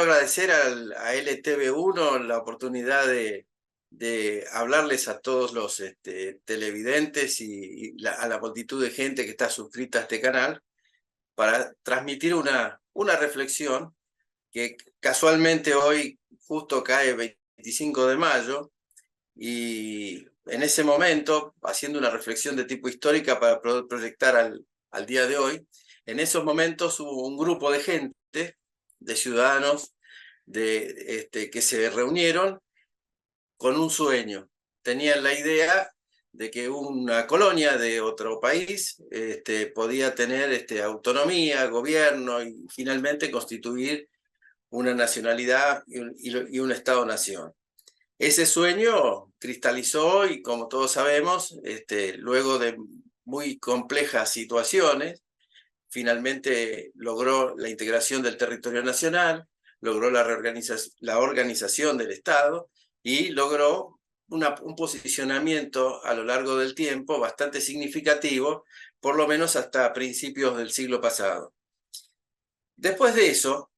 quiero agradecer a LTV1 la oportunidad de hablarles a todos los televidentes y a la multitud de gente que está suscrita a este canal para transmitir una reflexión que casualmente hoy justo cae 25 de mayo y en ese momento, haciendo una reflexión de tipo histórica para poder proyectar al día de hoy, en esos momentos hubo un grupo de gente, de ciudadanos, que se reunieron con un sueño. Tenían la idea de que una colonia de otro país podía tener autonomía, gobierno y finalmente constituir una nacionalidad y un Estado-nación. Ese sueño cristalizó y, como todos sabemos, luego de muy complejas situaciones, finalmente logró la integración del territorio nacional, logró la organización del Estado y logró un posicionamiento a lo largo del tiempo bastante significativo, por lo menos hasta principios del siglo pasado. Después de eso,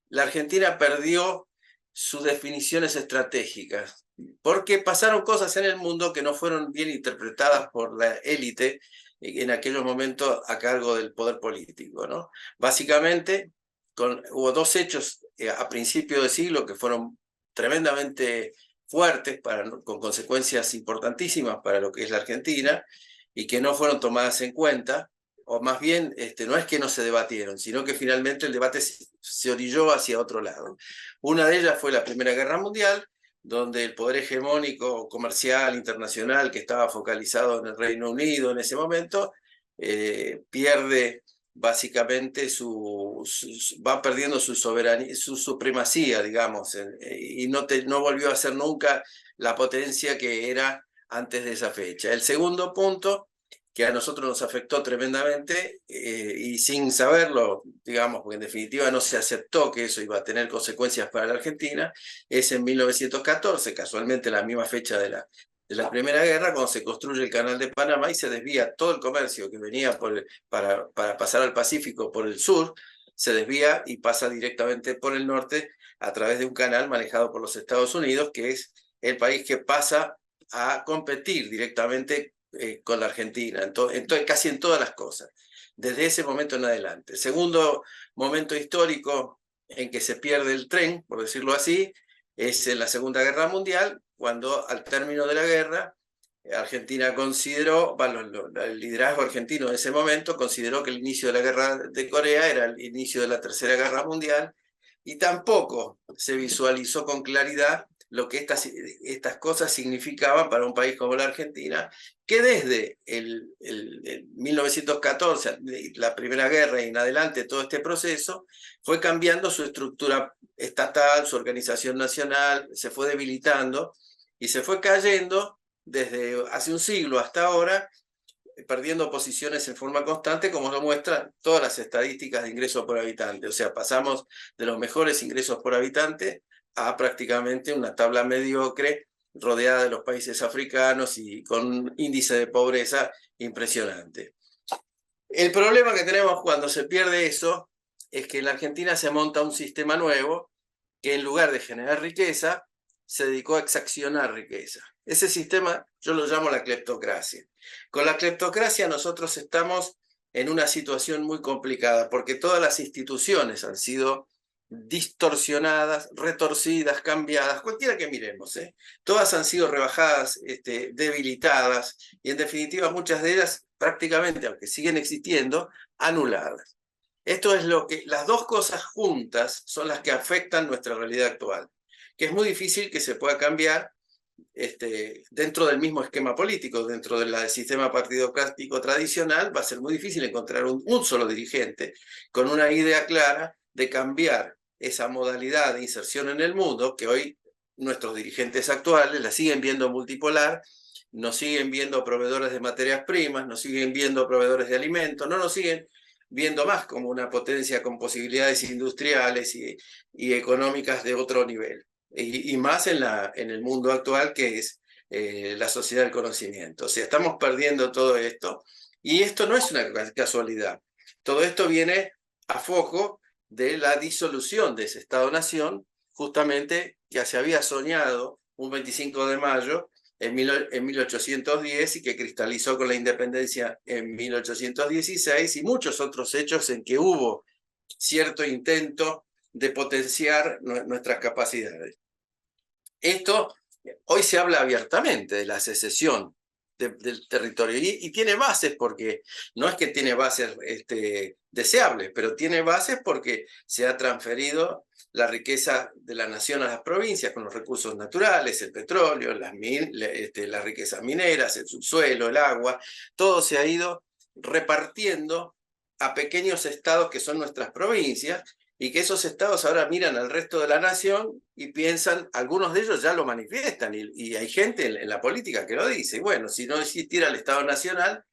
la Argentina perdió sus definiciones estratégicas, porque pasaron cosas en el mundo que no fueron bien interpretadas por la élite en aquellos momentos a cargo del poder político, ¿no? Básicamente, hubo dos hechos a principios de siglo que fueron tremendamente fuertes, con consecuencias importantísimas para lo que es la Argentina, y que no fueron tomadas en cuenta, o más bien no es que no se debatieron, sino que finalmente el debate se orilló hacia otro lado. Una de ellas fue la Primera Guerra Mundial, donde el poder hegemónico comercial internacional que estaba focalizado en el Reino Unido en ese momento, pierde básicamente va perdiendo su soberanía, su supremacía, digamos, y no volvió a ser nunca la potencia que era antes de esa fecha. El segundo punto, que a nosotros nos afectó tremendamente y sin saberlo, digamos, porque en definitiva no se aceptó que eso iba a tener consecuencias para la Argentina, es en 1914, casualmente la misma fecha de la Primera Guerra, cuando se construye el Canal de Panamá y se desvía todo el comercio que venía para pasar al Pacífico por el sur, se desvía y pasa directamente por el norte a través de un canal manejado por los Estados Unidos, que es el país que pasa a competir directamente con la Argentina, casi en todas las cosas, desde ese momento en adelante. El segundo momento histórico en que se pierde el tren, por decirlo así, es en la Segunda Guerra Mundial, cuando al término de la guerra, Argentina consideró, el liderazgo argentino en ese momento consideró que el inicio de la guerra de Corea era el inicio de la Tercera Guerra Mundial, y tampoco se visualizó con claridad lo que estas cosas significaban para un país como la Argentina, que desde el 1914, la Primera Guerra y en adelante todo este proceso, fue cambiando su estructura estatal, su organización nacional, se fue debilitando y se fue cayendo desde hace un siglo hasta ahora, perdiendo posiciones en forma constante, como lo muestran todas las estadísticas de ingresos por habitante. O sea, pasamos de los mejores ingresos por habitante a prácticamente una tabla mediocre rodeada de los países africanos y con un índice de pobreza impresionante. El problema que tenemos cuando se pierde eso es que en la Argentina se monta un sistema nuevo que en lugar de generar riqueza, se dedicó a exaccionar riqueza. Ese sistema yo lo llamo la cleptocracia. Con la cleptocracia nosotros estamos en una situación muy complicada porque todas las instituciones han sido distorsionadas, retorcidas, cambiadas, cualquiera que miremos, todas han sido rebajadas, debilitadas y en definitiva muchas de ellas prácticamente, aunque siguen existiendo, anuladas. Esto es las dos cosas juntas son las que afectan nuestra realidad actual, que es muy difícil que se pueda cambiar dentro del mismo esquema político, dentro del sistema partidocrático tradicional, va a ser muy difícil encontrar un solo dirigente con una idea clara de cambiar esa modalidad de inserción en el mundo, que hoy nuestros dirigentes actuales la siguen viendo multipolar, nos siguen viendo proveedores de materias primas, nos siguen viendo proveedores de alimentos, no nos siguen viendo más como una potencia con posibilidades industriales y económicas de otro nivel. Y más en el mundo actual que es la sociedad del conocimiento. O sea, estamos perdiendo todo esto y esto no es una casualidad. Todo esto viene a foco de la disolución de ese Estado-Nación, justamente que se había soñado un 25 de mayo en 1810 y que cristalizó con la independencia en 1816 y muchos otros hechos en que hubo cierto intento de potenciar nuestras capacidades. Esto, hoy se habla abiertamente de la secesión del territorio y tiene bases porque no es que tiene bases deseables, pero tiene bases porque se ha transferido la riqueza de la nación a las provincias con los recursos naturales, el petróleo, las riquezas mineras, el subsuelo, el agua, todo se ha ido repartiendo a pequeños estados que son nuestras provincias y que esos estados ahora miran al resto de la nación y piensan, algunos de ellos ya lo manifiestan, y hay gente en la política que lo dice, bueno, si no existiera el Estado Nacional,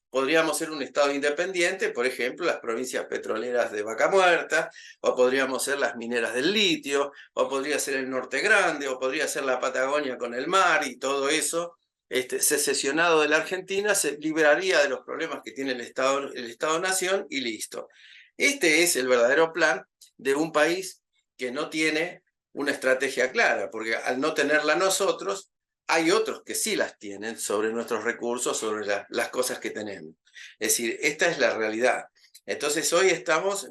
podríamos ser un Estado independiente, por ejemplo, las provincias petroleras de Vaca Muerta, o podríamos ser las mineras del litio, o podría ser el Norte Grande, o podría ser la Patagonia con el mar, y todo eso, secesionado de la Argentina, se liberaría de los problemas que tiene el Estado-Nación y listo. Este es el verdadero plan de un país que no tiene una estrategia clara, porque al no tenerla nosotros, hay otros que sí las tienen sobre nuestros recursos, sobre las cosas que tenemos. Es decir, esta es la realidad. Entonces hoy estamos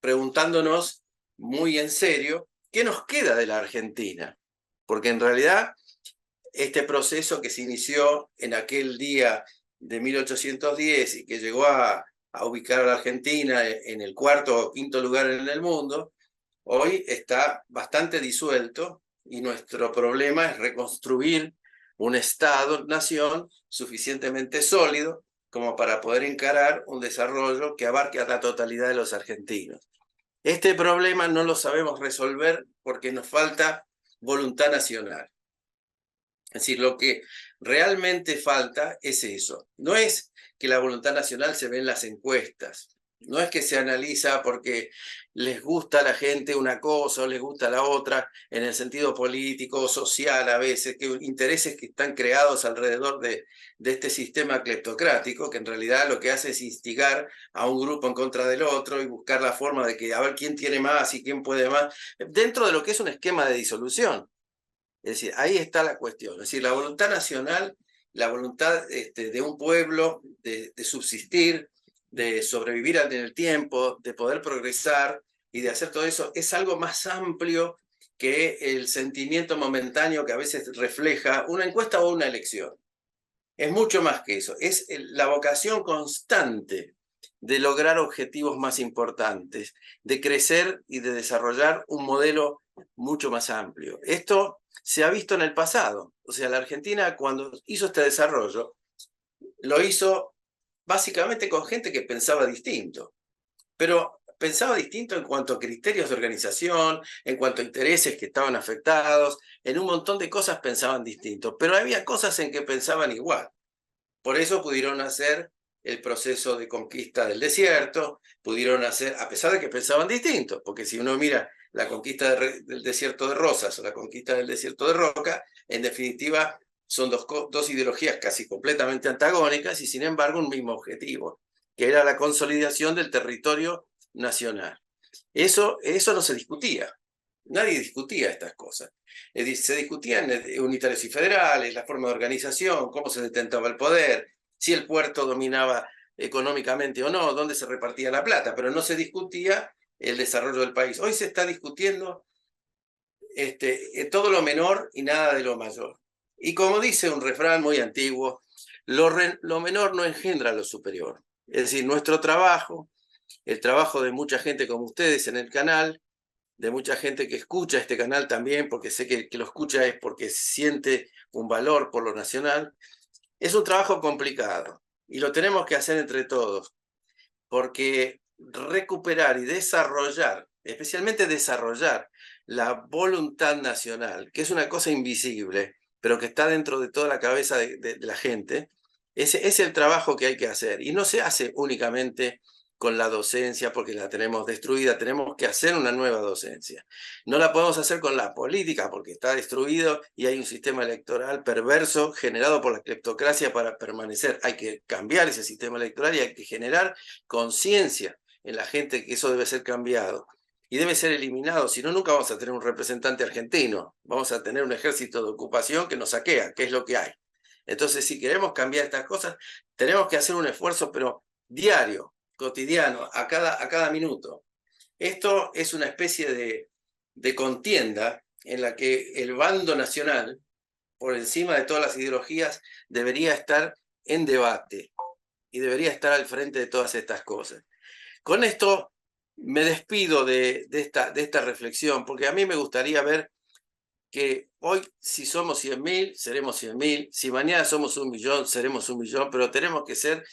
preguntándonos muy en serio, ¿qué nos queda de la Argentina? Porque en realidad este proceso que se inició en aquel día de 1810 y que llegó a ubicar a la Argentina en el cuarto o quinto lugar en el mundo, hoy está bastante disuelto y nuestro problema es reconstruir un Estado-nación suficientemente sólido como para poder encarar un desarrollo que abarque a la totalidad de los argentinos. Este problema no lo sabemos resolver porque nos falta voluntad nacional. Es decir, lo que realmente falta es eso. No es que la voluntad nacional se ve en las encuestas. No es que se analiza porque les gusta a la gente una cosa o les gusta la otra en el sentido político o social a veces, que intereses que están creados alrededor de este sistema cleptocrático, que en realidad lo que hace es instigar a un grupo en contra del otro y buscar la forma de que a ver quién tiene más y quién puede más, dentro de lo que es un esquema de disolución. Es decir, ahí está la cuestión. Es decir, la voluntad nacional, la voluntad de un pueblo de subsistir, de sobrevivir en el tiempo, de poder progresar y de hacer todo eso, es algo más amplio que el sentimiento momentáneo que a veces refleja una encuesta o una elección. Es mucho más que eso. Es la vocación constante de lograr objetivos más importantes, de crecer y de desarrollar un modelo mucho más amplio. Esto se ha visto en el pasado. O sea, la Argentina cuando hizo este desarrollo, lo hizo básicamente con gente que pensaba distinto. Pero pensaba distinto en cuanto a criterios de organización, en cuanto a intereses que estaban afectados, en un montón de cosas pensaban distinto. Pero había cosas en que pensaban igual. Por eso pudieron hacer el proceso de conquista del desierto, pudieron hacer, a pesar de que pensaban distintos, porque si uno mira la conquista del desierto de Rosas o la conquista del desierto de Roca, en definitiva son dos ideologías casi completamente antagónicas y sin embargo un mismo objetivo, que era la consolidación del territorio nacional. Eso no se discutía. Nadie discutía estas cosas. Se discutían unitarios y federales, la forma de organización, cómo se detentaba el poder, si el puerto dominaba económicamente o no, dónde se repartía la plata, pero no se discutía el desarrollo del país. Hoy se está discutiendo todo lo menor y nada de lo mayor. Y como dice un refrán muy antiguo, lo menor no engendra lo superior. Es decir, nuestro trabajo, el trabajo de mucha gente como ustedes en el canal, de mucha gente que escucha este canal también, porque sé que lo escucha es porque siente un valor por lo nacional. Es un trabajo complicado y lo tenemos que hacer entre todos, porque recuperar y desarrollar, especialmente desarrollar la voluntad nacional, que es una cosa invisible, pero que está dentro de toda la cabeza de la gente, ese es el trabajo que hay que hacer. Y no se hace únicamente con la docencia porque la tenemos destruida, tenemos que hacer una nueva docencia. No la podemos hacer con la política porque está destruido y hay un sistema electoral perverso generado por la cleptocracia para permanecer. Hay que cambiar ese sistema electoral y hay que generar conciencia en la gente que eso debe ser cambiado. y debe ser eliminado, si no, nunca vamos a tener un representante argentino, vamos a tener un ejército de ocupación que nos saquea, que es lo que hay. Entonces, si queremos cambiar estas cosas, tenemos que hacer un esfuerzo, pero diario, cotidiano, a cada minuto. Esto es una especie de contienda en la que el bando nacional, por encima de todas las ideologías, debería estar en debate y debería estar al frente de todas estas cosas. Con esto me despido de esta reflexión, porque a mí me gustaría ver que hoy, si somos 100.000, seremos 100.000, si mañana somos 1.000.000, seremos 1.000.000, pero tenemos que ser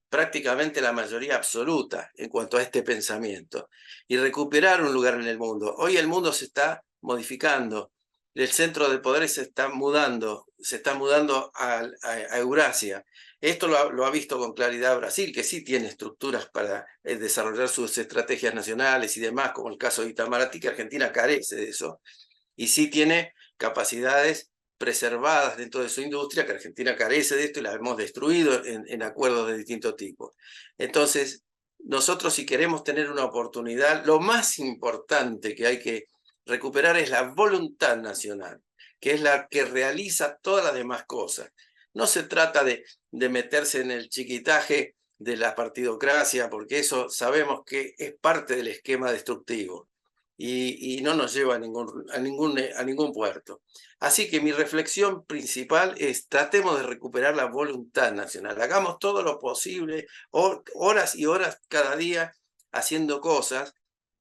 prácticamente la mayoría absoluta en cuanto a este pensamiento y recuperar un lugar en el mundo. Hoy el mundo se está modificando, el centro de poder se está mudando a Eurasia. Esto lo ha visto con claridad Brasil, que sí tiene estructuras para desarrollar sus estrategias nacionales y demás, como el caso de Itamaraty, que Argentina carece de eso, y sí tiene capacidades preservadas dentro de su industria, que Argentina carece de esto y la hemos destruido en acuerdos de distinto tipo. Entonces, nosotros, si queremos tener una oportunidad, lo más importante que hay que recuperar es la voluntad nacional, que es la que realiza todas las demás cosas. No se trata de meterse en el chiquitaje de la partidocracia, porque eso sabemos que es parte del esquema destructivo y no nos lleva a ningún puerto. Así que mi reflexión principal es: tratemos de recuperar la voluntad nacional, hagamos todo lo posible, horas y horas cada día, haciendo cosas,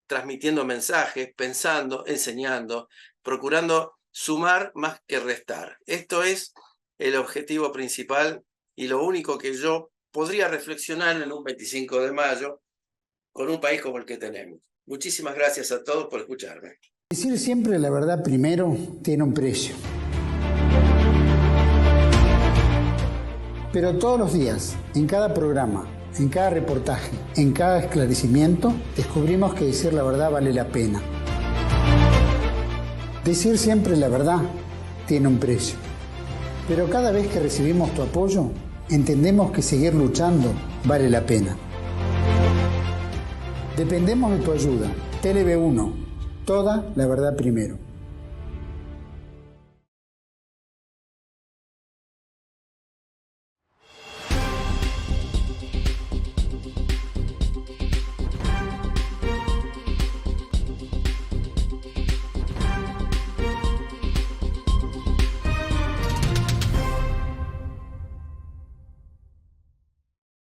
transmitiendo mensajes, pensando, enseñando, procurando sumar más que restar. Esto es el objetivo principal y lo único que yo podría reflexionar en un 25 de mayo con un país como el que tenemos. Muchísimas gracias a todos por escucharme. Decir siempre la verdad primero tiene un precio. Pero todos los días, en cada programa, en cada reportaje, en cada esclarecimiento, descubrimos que decir la verdad vale la pena. Decir siempre la verdad tiene un precio. Pero cada vez que recibimos tu apoyo, entendemos que seguir luchando vale la pena. Dependemos de tu ayuda. TLV1, toda la verdad primero.